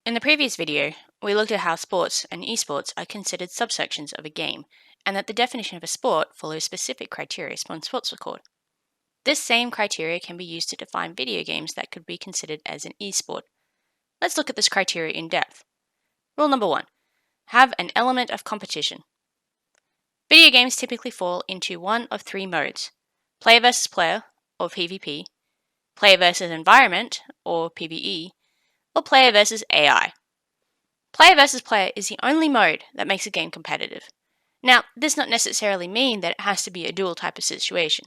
In the previous video, we looked at how sports and esports are considered subsections of a game, and that the definition of a sport follows specific criteria on sports record. This same criteria can be used to define video games that could be considered as an esport. Let's look at this criteria in depth. Rule number 1. Have an element of competition. Video games typically fall into one of three modes: player versus player, or PvP, player versus environment, or PvE, or player versus AI. Player versus player is the only mode that makes a game competitive. Now, this does not necessarily mean that it has to be a duel type of situation.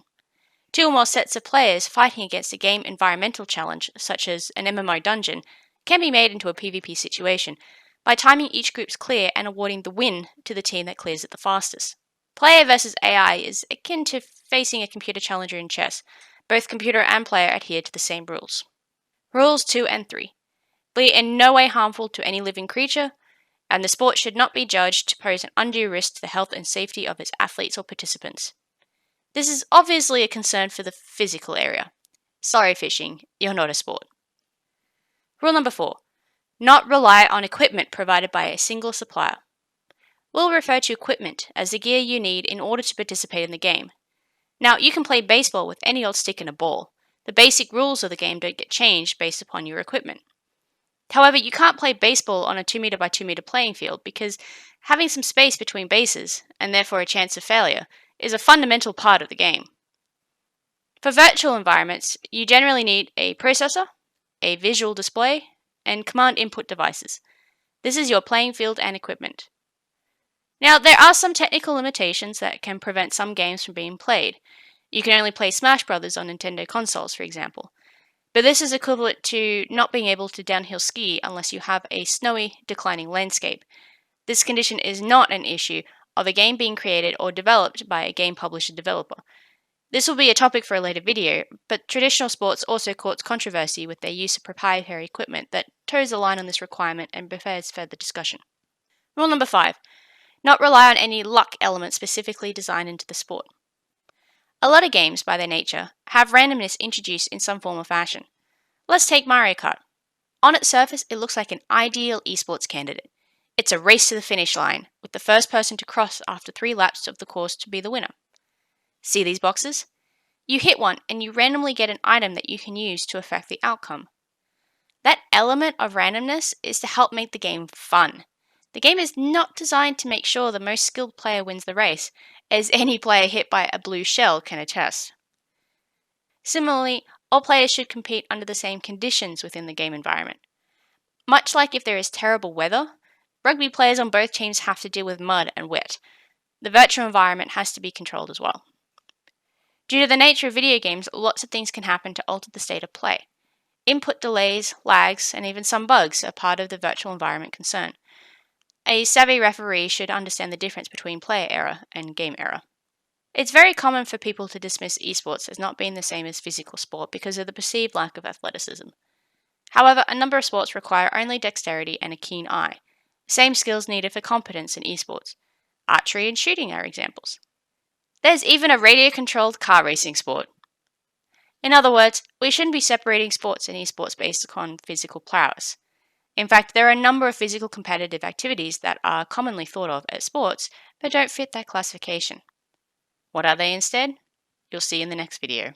Two or more sets of players fighting against a game environmental challenge, such as an MMO dungeon, can be made into a PvP situation by timing each group's clear and awarding the win to the team that clears it the fastest. Player versus AI is akin to facing a computer challenger in chess. Both computer and player adhere to the same rules. Rules 2 and 3. Be in no way harmful to any living creature, and the sport should not be judged to pose an undue risk to the health and safety of its athletes or participants. This is obviously a concern for the physical area. Sorry, fishing, you're not a sport. Rule number 4. Not rely on equipment provided by a single supplier. We'll refer to equipment as the gear you need in order to participate in the game. Now, you can play baseball with any old stick and a ball. The basic rules of the game don't get changed based upon your equipment. However, you can't play baseball on a 2 meter by 2 meter playing field because having some space between bases, and therefore a chance of failure, is a fundamental part of the game. For virtual environments, you generally need a processor, a visual display, and command input devices. This is your playing field and equipment. Now, there are some technical limitations that can prevent some games from being played. You can only play Smash Brothers on Nintendo consoles, for example. But this is equivalent to not being able to downhill ski unless you have a snowy, declining landscape. This condition is not an issue of a game being created or developed by a game publisher developer. This will be a topic for a later video, but traditional sports also cause controversy with their use of proprietary equipment that toes the line on this requirement and bears further discussion. Rule number 5. Not rely on any luck element specifically designed into the sport. A lot of games, by their nature, have randomness introduced in some form or fashion. Let's take Mario Kart. On its surface, it looks like an ideal esports candidate. It's a race to the finish line, with the first person to cross after 3 laps of the course to be the winner. See these boxes? You hit one and you randomly get an item that you can use to affect the outcome. That element of randomness is to help make the game fun. The game is not designed to make sure the most skilled player wins the race, as any player hit by a blue shell can attest. Similarly, all players should compete under the same conditions within the game environment. Much like if there is terrible weather, rugby players on both teams have to deal with mud and wet. The virtual environment has to be controlled as well. Due to the nature of video games, lots of things can happen to alter the state of play. Input delays, lags, and even some bugs are part of the virtual environment concern. A savvy referee should understand the difference between player error and game error. It's very common for people to dismiss esports as not being the same as physical sport because of the perceived lack of athleticism. However, a number of sports require only dexterity and a keen eye. Same skills needed for competence in esports. Archery and shooting are examples. There's even a radio-controlled car racing sport. In other words, we shouldn't be separating sports and esports based upon physical prowess. In fact, there are a number of physical competitive activities that are commonly thought of as sports, but don't fit that classification. What are they instead? You'll see in the next video.